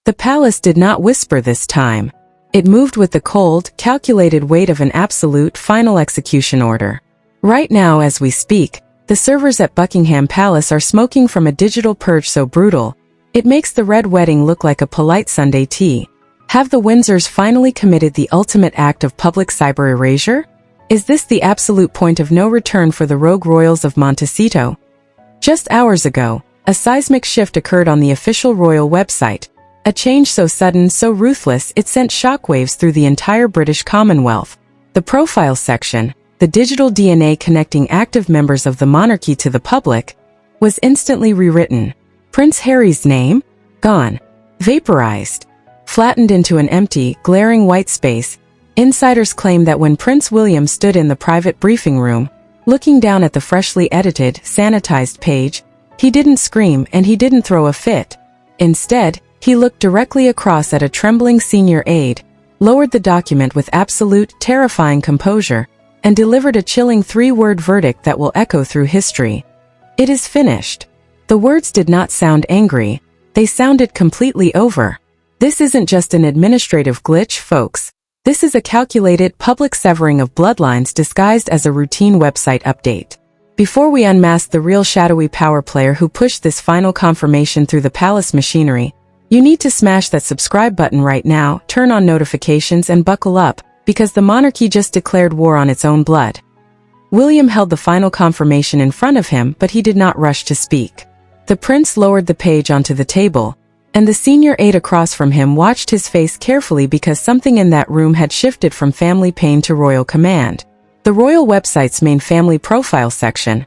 The palace did not whisper this time. It moved with the cold, calculated weight of an absolute final execution order. Right now as we speak, the servers at Buckingham Palace are smoking from a digital purge so brutal, it makes the Red Wedding look like a polite Sunday tea. Have the Windsors finally committed the ultimate act of public cyber erasure? Is this the absolute point of no return for the rogue royals of Montecito? Just hours ago, a seismic shift occurred on the official royal website, a change so sudden, so ruthless it sent shockwaves through the entire British Commonwealth. The profile section, the digital DNA connecting active members of the monarchy to the public, was instantly rewritten. Prince Harry's name? Gone. Vaporized. Flattened into an empty, glaring white space. Insiders claim that when Prince William stood in the private briefing room, looking down at the freshly edited, sanitized page, he didn't scream and he didn't throw a fit. Instead, he looked directly across at a trembling senior aide, lowered the document with absolute, terrifying composure, and delivered a chilling 3-word verdict that will echo through history. It is finished. The words did not sound angry, they sounded completely over. This isn't just an administrative glitch, folks. This is a calculated public severing of bloodlines disguised as a routine website update. Before we unmask the real shadowy power player who pushed this final confirmation through the palace machinery, you need to smash that subscribe button right now, turn on notifications and buckle up, because the monarchy just declared war on its own blood. William held the final confirmation in front of him, but he did not rush to speak. The prince lowered the page onto the table, and the senior aide across from him watched his face carefully because something in that room had shifted from family pain to royal command. The royal website's main family profile section,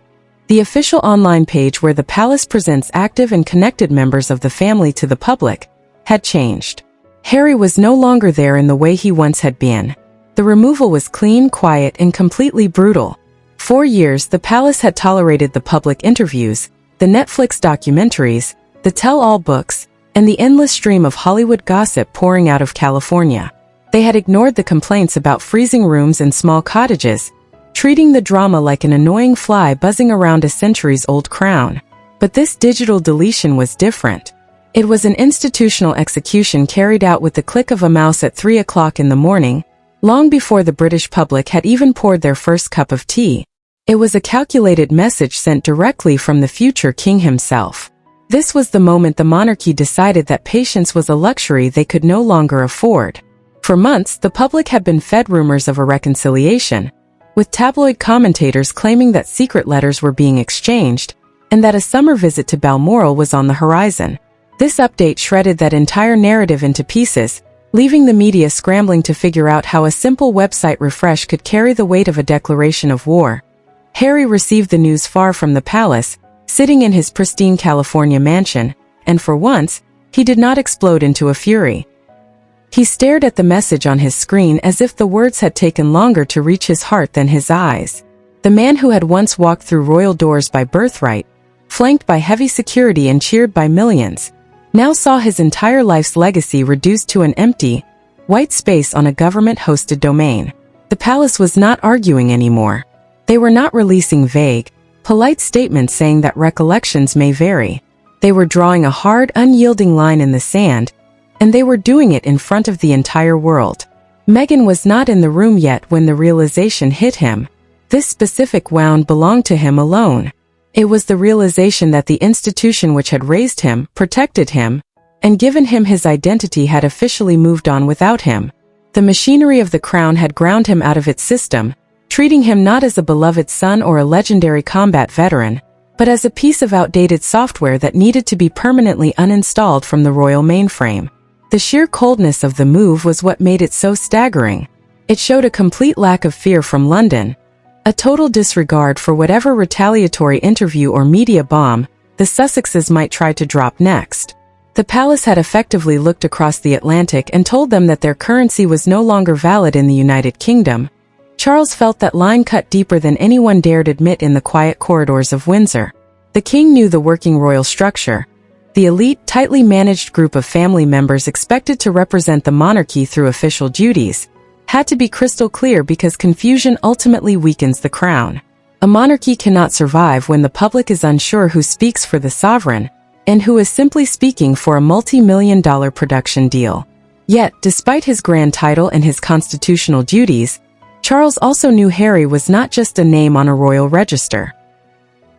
the official online page where the palace presents active and connected members of the family to the public, had changed. Harry was no longer there in the way he once had been. The removal was clean, quiet, and completely brutal. For years, the palace had tolerated the public interviews, the Netflix documentaries, the tell-all books, and the endless stream of Hollywood gossip pouring out of California. They had ignored the complaints about freezing rooms and small cottages, treating the drama like an annoying fly buzzing around a centuries-old crown. But this digital deletion was different. It was an institutional execution carried out with the click of a mouse at 3 o'clock in the morning, long before the British public had even poured their first cup of tea. It was a calculated message sent directly from the future king himself. This was the moment the monarchy decided that patience was a luxury they could no longer afford. For months, the public had been fed rumors of a reconciliation, with tabloid commentators claiming that secret letters were being exchanged, and that a summer visit to Balmoral was on the horizon. This update shredded that entire narrative into pieces, leaving the media scrambling to figure out how a simple website refresh could carry the weight of a declaration of war. Harry received the news far from the palace, sitting in his pristine California mansion, and for once, he did not explode into a fury. He stared at the message on his screen as if the words had taken longer to reach his heart than his eyes. The man who had once walked through royal doors by birthright, flanked by heavy security and cheered by millions, now saw his entire life's legacy reduced to an empty, white space on a government-hosted domain. The palace was not arguing anymore. They were not releasing vague, polite statements saying that recollections may vary. They were drawing a hard, unyielding line in the sand, and they were doing it in front of the entire world. Meghan was not in the room yet when the realization hit him. This specific wound belonged to him alone. It was the realization that the institution which had raised him, protected him, and given him his identity had officially moved on without him. The machinery of the crown had ground him out of its system, treating him not as a beloved son or a legendary combat veteran, but as a piece of outdated software that needed to be permanently uninstalled from the royal mainframe. The sheer coldness of the move was what made it so staggering. It showed a complete lack of fear from London, a total disregard for whatever retaliatory interview or media bomb the Sussexes might try to drop next. The palace had effectively looked across the Atlantic and told them that their currency was no longer valid in the United Kingdom. Charles felt that line cut deeper than anyone dared admit in the quiet corridors of Windsor. The king knew the working royal structure. The elite, tightly managed group of family members expected to represent the monarchy through official duties had to be crystal clear because confusion ultimately weakens the crown. A monarchy cannot survive when the public is unsure who speaks for the sovereign, and who is simply speaking for a multi-million-dollar production deal. Yet, despite his grand title and his constitutional duties, Charles also knew Harry was not just a name on a royal register.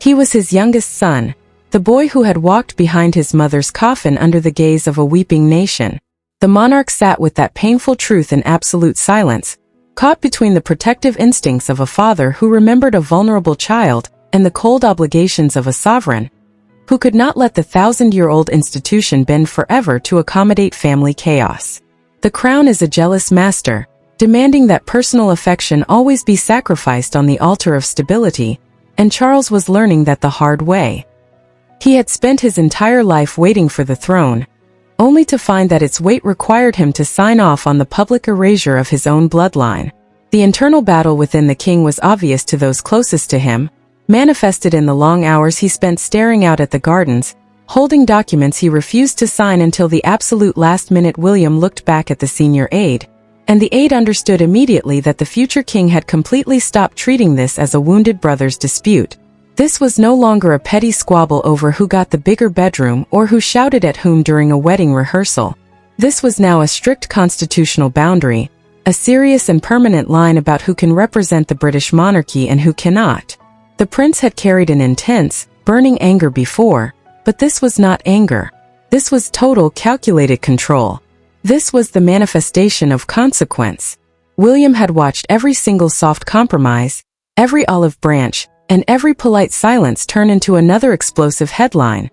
He was his youngest son, the boy who had walked behind his mother's coffin under the gaze of a weeping nation. The monarch sat with that painful truth in absolute silence, caught between the protective instincts of a father who remembered a vulnerable child and the cold obligations of a sovereign who could not let the thousand-year-old institution bend forever to accommodate family chaos. The crown is a jealous master, demanding that personal affection always be sacrificed on the altar of stability, and Charles was learning that the hard way. He had spent his entire life waiting for the throne, only to find that its weight required him to sign off on the public erasure of his own bloodline. The internal battle within the king was obvious to those closest to him, manifested in the long hours he spent staring out at the gardens, holding documents he refused to sign until the absolute last minute. William looked back at the senior aide, and the aide understood immediately that the future king had completely stopped treating this as a wounded brother's dispute. This was no longer a petty squabble over who got the bigger bedroom or who shouted at whom during a wedding rehearsal. This was now a strict constitutional boundary, a serious and permanent line about who can represent the British monarchy and who cannot. The prince had carried an intense, burning anger before, but this was not anger. This was total, calculated control. This was the manifestation of consequence. William had watched every single soft compromise, every olive branch, and every polite silence turn into another explosive headline,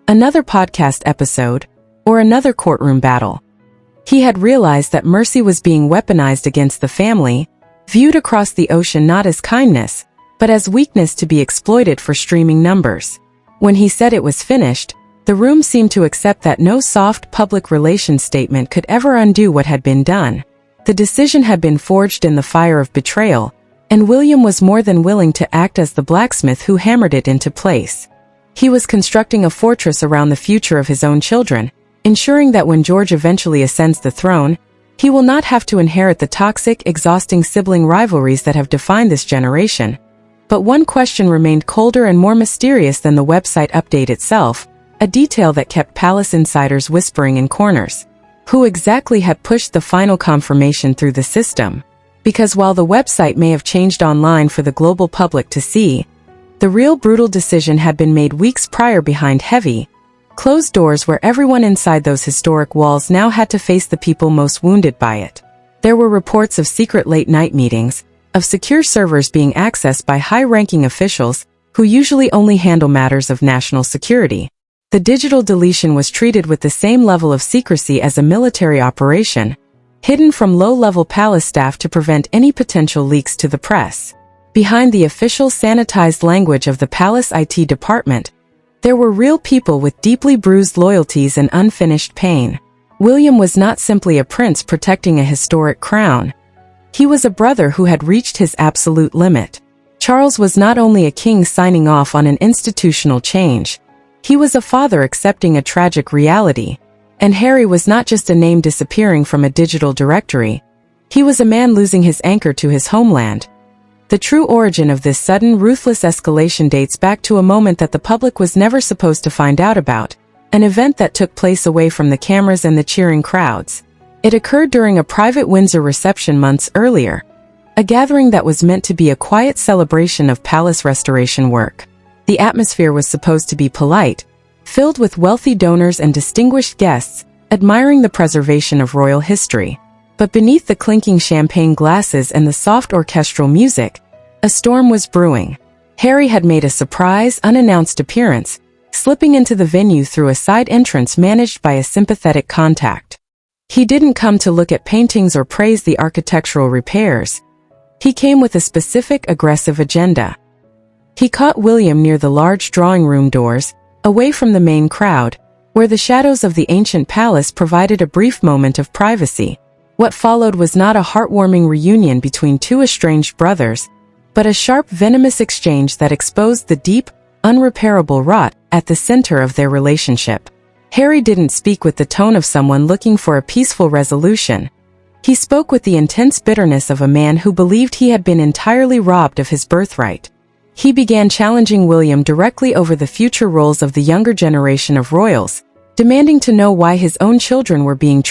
another podcast episode, or another courtroom battle. He had realized that mercy was being weaponized against the family, viewed across the ocean not as kindness, but as weakness to be exploited for streaming numbers. When he said it was finished, the room seemed to accept that no soft public relations statement could ever undo what had been done. The decision had been forged in the fire of betrayal, and William was more than willing to act as the blacksmith who hammered it into place. He was constructing a fortress around the future of his own children, ensuring that when George eventually ascends the throne, he will not have to inherit the toxic, exhausting sibling rivalries that have defined this generation. But one question remained colder and more mysterious than the website update itself, a detail that kept palace insiders whispering in corners. Who exactly had pushed the final confirmation through the system? Because while the website may have changed online for the global public to see, the real brutal decision had been made weeks prior behind heavy, closed doors where everyone inside those historic walls now had to face the people most wounded by it. There were reports of secret late-night meetings, of secure servers being accessed by high-ranking officials who usually only handle matters of national security. The digital deletion was treated with the same level of secrecy as a military operation, hidden from low-level palace staff to prevent any potential leaks to the press. Behind the official sanitized language of the palace IT department, there were real people with deeply bruised loyalties and unfinished pain. William was not simply a prince protecting a historic crown. He was a brother who had reached his absolute limit. Charles was not only a king signing off on an institutional change, he was a father accepting a tragic reality. And Harry was not just a name disappearing from a digital directory. He was a man losing his anchor to his homeland. The true origin of this sudden, ruthless escalation dates back to a moment that the public was never supposed to find out about, an event that took place away from the cameras and the cheering crowds. It occurred during a private Windsor reception months earlier, a gathering that was meant to be a quiet celebration of palace restoration work. The atmosphere was supposed to be polite, filled with wealthy donors and distinguished guests, admiring the preservation of royal history. But beneath the clinking champagne glasses and the soft orchestral music, a storm was brewing. Harry had made a surprise, unannounced appearance, slipping into the venue through a side entrance managed by a sympathetic contact. He didn't come to look at paintings or praise the architectural repairs. He came with a specific, aggressive agenda. He caught William near the large drawing room doors, away from the main crowd, where the shadows of the ancient palace provided a brief moment of privacy. What followed was not a heartwarming reunion between two estranged brothers, but a sharp, venomous exchange that exposed the deep, unrepairable rot at the center of their relationship. Harry didn't speak with the tone of someone looking for a peaceful resolution. He spoke with the intense bitterness of a man who believed he had been entirely robbed of his birthright. He began challenging William directly over the future roles of the younger generation of royals, demanding to know why his own children were being